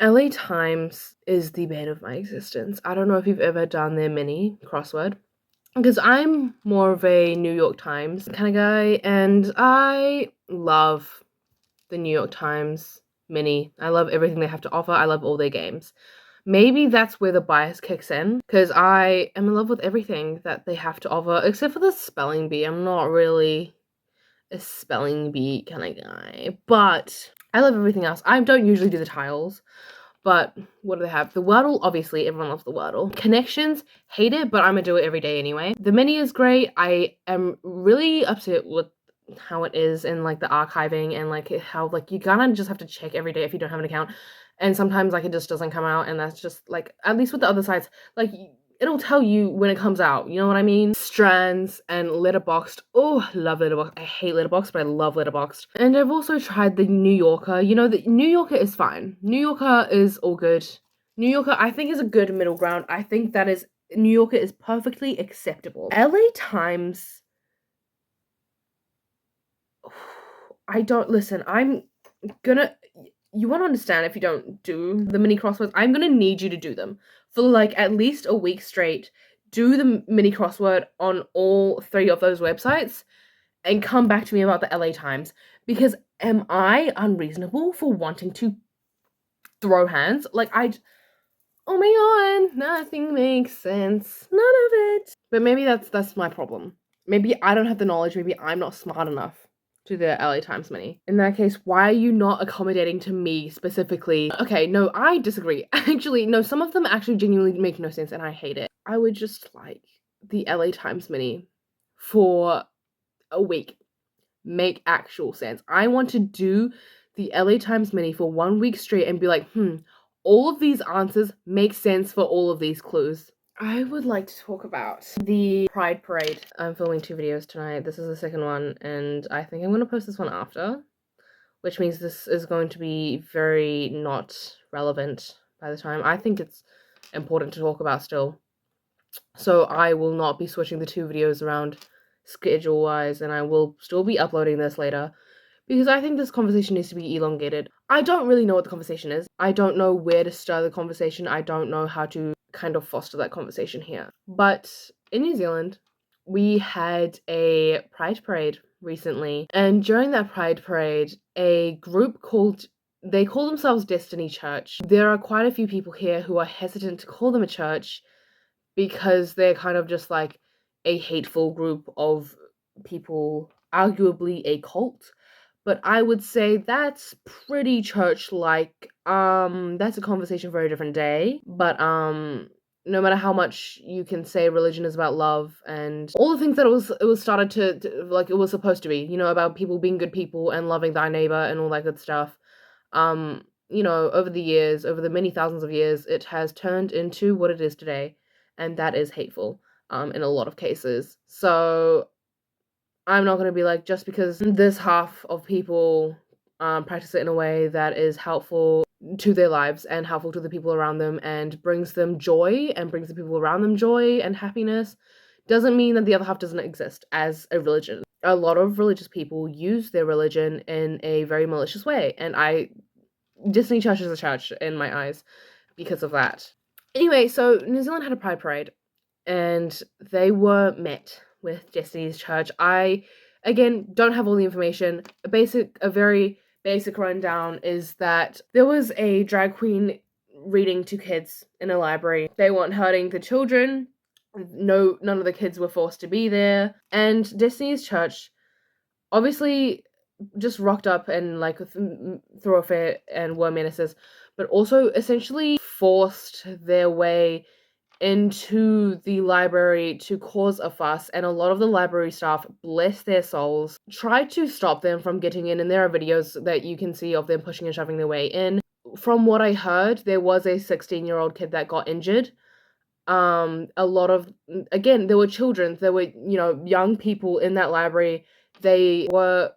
LA Times is the bane of my existence. I don't know if you've ever done their mini crossword, because I'm more of a New York Times kind of guy, and I love the New York Times mini. I love everything they have to offer. I love all their games. Maybe that's where the bias kicks in, because I am in love with everything that they have to offer, except for the spelling bee. I'm not really a spelling bee kind of guy, but I love everything else. I don't usually do the tiles, but what do they have? The Wordle, obviously, everyone loves the Wordle. Connections, hate it, but I'm gonna do it every day anyway. The mini is great. I am really upset with how it is in like the archiving, and like how like you kind of just have to check every day if you don't have an account, and sometimes like it just doesn't come out, and that's just like, at least with the other sites, like it'll tell you when it comes out, you know what I mean? Strands and Letterboxd. Oh, love Letterboxd. I hate Letterboxd, but I love Letterboxd. And I've also tried the New Yorker. You know, the New Yorker is fine. New Yorker is all good. New Yorker, I think, is a good middle ground. I think that is, New Yorker is perfectly acceptable. LA Times, I don't, listen, I'm gonna, you want to understand, if you don't do the mini crosswords, I'm gonna need you to do them for like at least a week straight. Do the mini crossword on all 3 of those websites and come back to me about the LA Times, because am I unreasonable for wanting to throw hands? Like, oh my god, nothing makes sense, none of it. But maybe that's my problem. Maybe I don't have the knowledge. Maybe I'm not smart enough to the LA Times mini. In that case, why are you not accommodating to me specifically? Okay, no, I disagree. Actually, no, some of them actually genuinely make no sense and I hate it. I would just like the LA Times mini for a week make actual sense. I want to do the LA Times mini for 1 week straight and be like, all of these answers make sense for all of these clues. I would like to talk about the Pride Parade. I'm filming 2 videos tonight. This is the second one, and I think I'm going to post this one after, which means this is going to be very not relevant by the time. I think it's important to talk about still. So I will not be switching the 2 videos around schedule-wise, and I will still be uploading this later, because I think this conversation needs to be elongated. I don't really know what the conversation is. I don't know where to start the conversation. I don't know how to kind of foster that conversation here. But in New Zealand, we had a Pride Parade recently, and during that Pride Parade, a group they call themselves Destiny Church. There are quite a few people here who are hesitant to call them a church because they're kind of just like a hateful group of people, arguably a cult. But I would say that's pretty church-like. That's a conversation for a different day. But no matter how much you can say religion is about love and all the things that it was started to like it was supposed to be, you know, about people being good people and loving thy neighbor and all that good stuff. You know, over the years, over the many thousands of years, it has turned into what it is today, and that is hateful, in a lot of cases. So I'm not going to be like, just because this half of people practice it in a way that is helpful to their lives and helpful to the people around them and brings them joy and brings the people around them joy and happiness, doesn't mean that the other half doesn't exist as a religion. A lot of religious people use their religion in a very malicious way, and Disney Church is a church in my eyes because of that. Anyway, so New Zealand had a Pride Parade, and they were met with Destiny's Church. I, again, don't have all the information. A very basic rundown is that there was a drag queen reading to kids in a library. They weren't hurting the children. No, none of the kids were forced to be there. And Destiny's Church obviously just rocked up and like threw a fit and were menaces, but also essentially forced their way into the library to cause a fuss, and a lot of the library staff, bless their souls, tried to stop them from getting in, and there are videos that you can see of them pushing and shoving their way in. From what I heard, there was a 16-year-old kid that got injured. A lot of, again, there were children, there were, you know, young people in that library. They were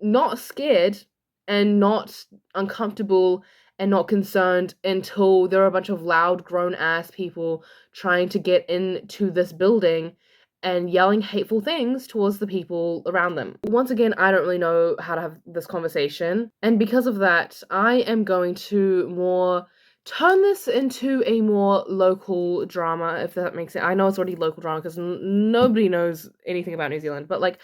not scared and not uncomfortable and not concerned until there were a bunch of loud, grown-ass people trying to get into this building and yelling hateful things towards the people around them. Once again, I don't really know how to have this conversation, and because of that, I am going to more turn this into a more local drama, if that makes sense. I know it's already local drama because nobody knows anything about New Zealand, but like,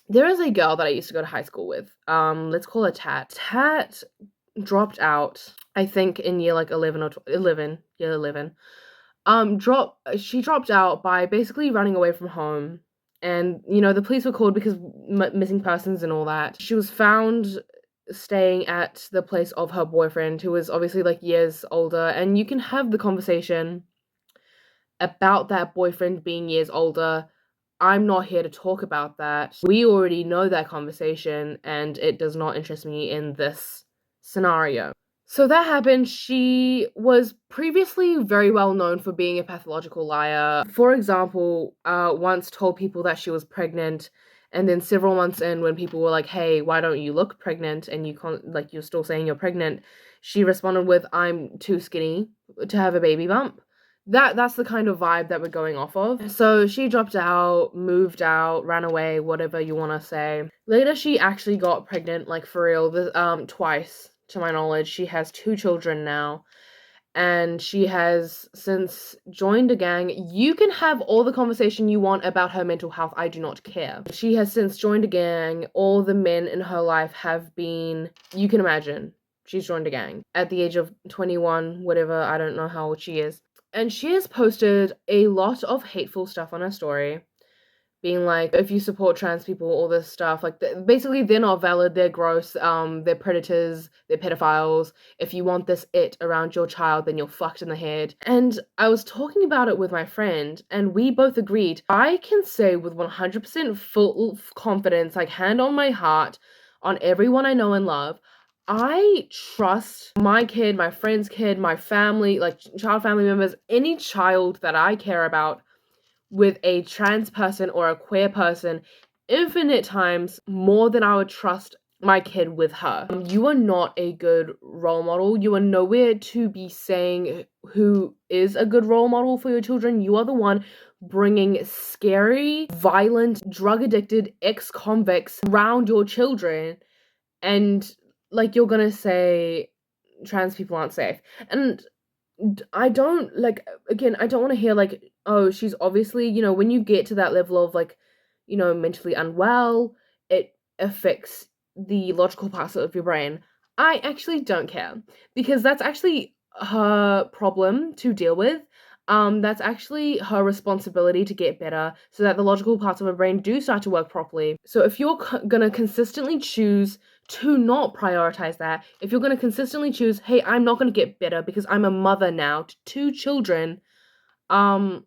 there is a girl that I used to go to high school with. Let's call her Tat. Tat dropped out, I think, in year like 11 or 11, year 11. She dropped out by basically running away from home. And, the police were called because missing persons and all that. She was found staying at the place of her boyfriend, who was obviously like years older. And you can have the conversation about that boyfriend being years older. I'm not here to talk about that. We already know that conversation, and it does not interest me in this scenario. So that happened. She was previously very well known for being a pathological liar. For example, once told people that she was pregnant, and then several months in, when people were like, "Hey, why don't you look pregnant?" and you can't, like, you're still saying you're pregnant, she responded with, "I'm too skinny to have a baby bump." That's the kind of vibe that we're going off of. So she dropped out, moved out, ran away, whatever you want to say. Later, she actually got pregnant, like for real, twice. To my knowledge, she has 2 children now, and she has since joined a gang. You can have all the conversation you want about her mental health, I do not care. She has since joined a gang. All the men in her life have been, you can imagine, she's joined a gang at the age of 21, whatever, I don't know how old she is. And she has posted a lot of hateful stuff on her story, being like, if you support trans people, all this stuff, like, basically they're not valid, they're gross, they're predators, they're pedophiles. If you want this it around your child, then you're fucked in the head. And I was talking about it with my friend, and we both agreed. I can say with 100% full confidence, like hand on my heart, on everyone I know and love, I trust my kid, my friend's kid, my family, like child family members, any child that I care about with a trans person or a queer person infinite times more than I would trust my kid with her. You are not a good role model. You are nowhere to be saying who is a good role model for your children. You are the one bringing scary, violent, drug-addicted ex-convicts around your children, and like you're gonna say trans people aren't safe. And I don't, like, again, I don't want to hear like, oh, she's obviously, when you get to that level of like, mentally unwell, it affects the logical parts of your brain. I actually don't care, because that's actually her problem to deal with. That's actually her responsibility to get better so that the logical parts of her brain do start to work properly. So if you're gonna consistently choose to not prioritize that, if you're going to consistently choose, hey, I'm not going to get better because I'm a mother now to 2 children, you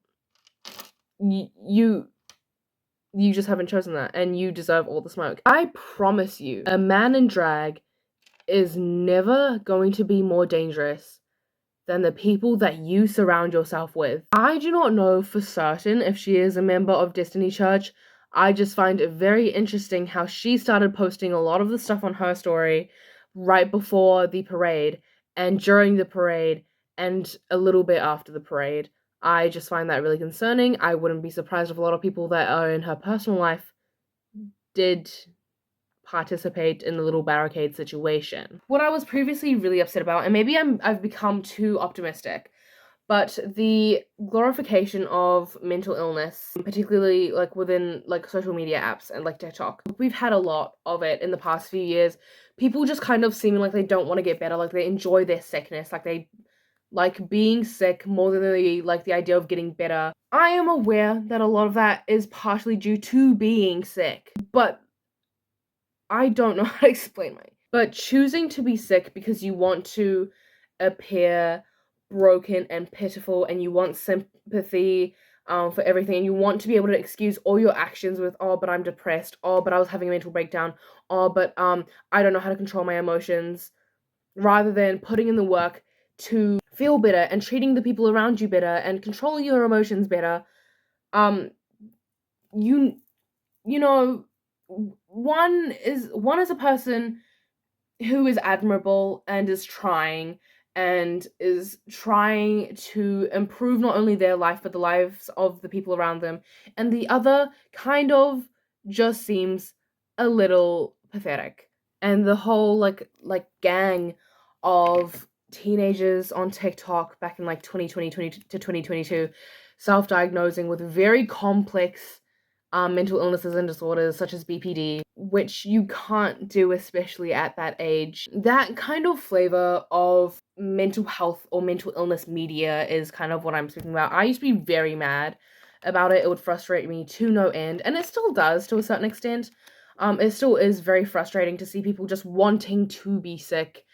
just haven't chosen that, and you deserve all the smoke. I promise you, a man in drag is never going to be more dangerous than the people that you surround yourself with. I do not know for certain if she is a member of Destiny Church. I just find it very interesting how she started posting a lot of the stuff on her story right before the parade and during the parade and a little bit after the parade. I just find that really concerning. I wouldn't be surprised if a lot of people that are in her personal life did participate in the little barricade situation. What I was previously really upset about, and maybe I've become too optimistic, but the glorification of mental illness, particularly like within like social media apps and like TikTok. We've had a lot of it in the past few years. People just kind of seeming like they don't want to get better, like they enjoy their sickness, like they like being sick more than they like the idea of getting better. I am aware that a lot of that is partially due to being sick, but I don't know how to explain but choosing to be sick because you want to appear broken and pitiful, and you want sympathy for everything, and you want to be able to excuse all your actions with, oh, but I'm depressed, oh, but I was having a mental breakdown, oh, but I don't know how to control my emotions, rather than putting in the work to feel better and treating the people around you better and controlling your emotions better. You know, one is a person who is admirable and is trying to improve not only their life but the lives of the people around them, and the other kind of just seems a little pathetic. And the whole like gang of teenagers on TikTok back in like 2020 to 2022 self-diagnosing with very complex mental illnesses and disorders such as BPD, which you can't do, especially at that age. That kind of flavor of mental health or mental illness media is kind of what I'm speaking about. I used to be very mad about it. It would frustrate me to no end, and it still does to a certain extent. It still is very frustrating to see people just wanting to be sick,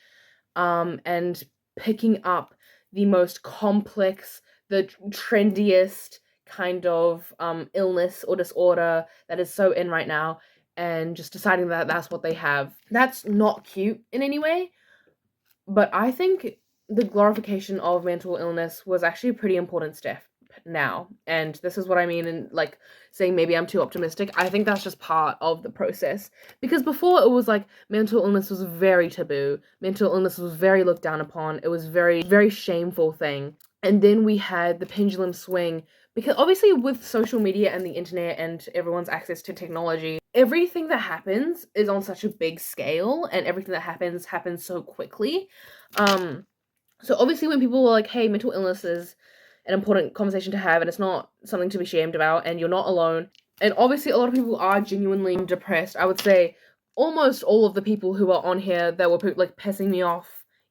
and picking up the most complex, the trendiest kind of illness or disorder that is so in right now, and just deciding that that's what they have. That's not cute in any way, but I think the glorification of mental illness was actually a pretty important step now. And this is what I mean in like saying maybe I'm too optimistic. I think that's just part of the process. Because before it was like mental illness was very taboo. Mental illness was very looked down upon. It was very, very shameful thing. And then we had the pendulum swing, because obviously with social media and the internet and everyone's access to technology, everything that happens is on such a big scale, and everything that happens so quickly. So obviously when people are like, hey, mental illness is an important conversation to have, and it's not something to be shamed about, and you're not alone. And obviously a lot of people are genuinely depressed. I would say almost all of the people who are on here that were like pissing me off,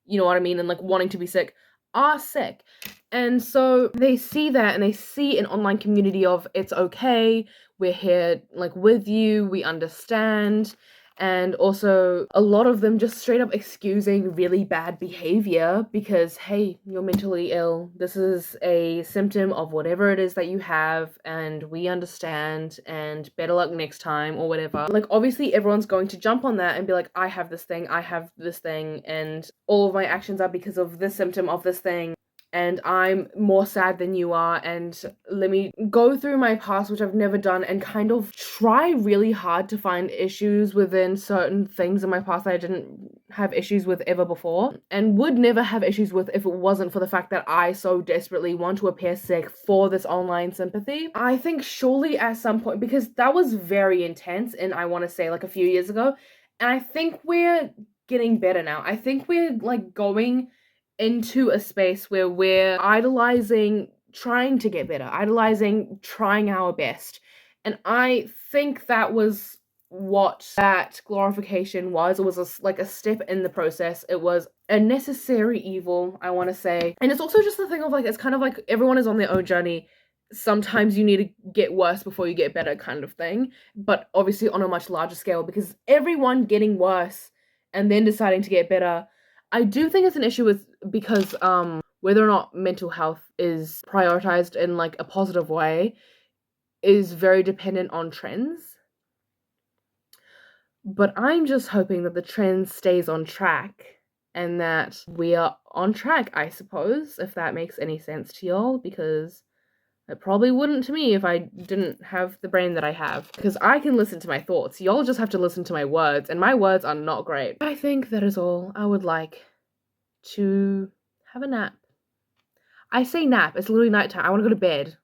you know what I mean, and like wanting to be sick, are sick. And so they see that, and they see an online community of it's okay, we're here like with you, we understand. And also a lot of them just straight up excusing really bad behavior because, hey, you're mentally ill. This is a symptom of whatever it is that you have, and we understand, and better luck next time, or whatever. Like, obviously everyone's going to jump on that and be like, I have this thing, and all of my actions are because of this symptom of this thing, and I'm more sad than you are, and let me go through my past, which I've never done, and kind of try really hard to find issues within certain things in my past that I didn't have issues with ever before, and would never have issues with if it wasn't for the fact that I so desperately want to appear sick for this online sympathy. I think surely at some point, because that was very intense, and I want to say like a few years ago, and I think we're getting better now. I think we're like going into a space where we're idolizing trying to get better, idolizing trying our best. And I think that was what that glorification was. It was like a step in the process. It was a necessary evil, I want to say. And it's also just the thing of like, it's kind of like everyone is on their own journey. Sometimes you need to get worse before you get better, kind of thing. But obviously on a much larger scale, because everyone getting worse and then deciding to get better, I do think it's an issue with, because whether or not mental health is prioritized in like a positive way is very dependent on trends. But I'm just hoping that the trend stays on track, and that we are on track, I suppose, if that makes any sense to y'all, because it probably wouldn't to me if I didn't have the brain that I have, because I can listen to my thoughts. Y'all just have to listen to my words, and my words are not great. I think that is all. I would like to have a nap. I say nap, it's literally nighttime. I want to go to bed.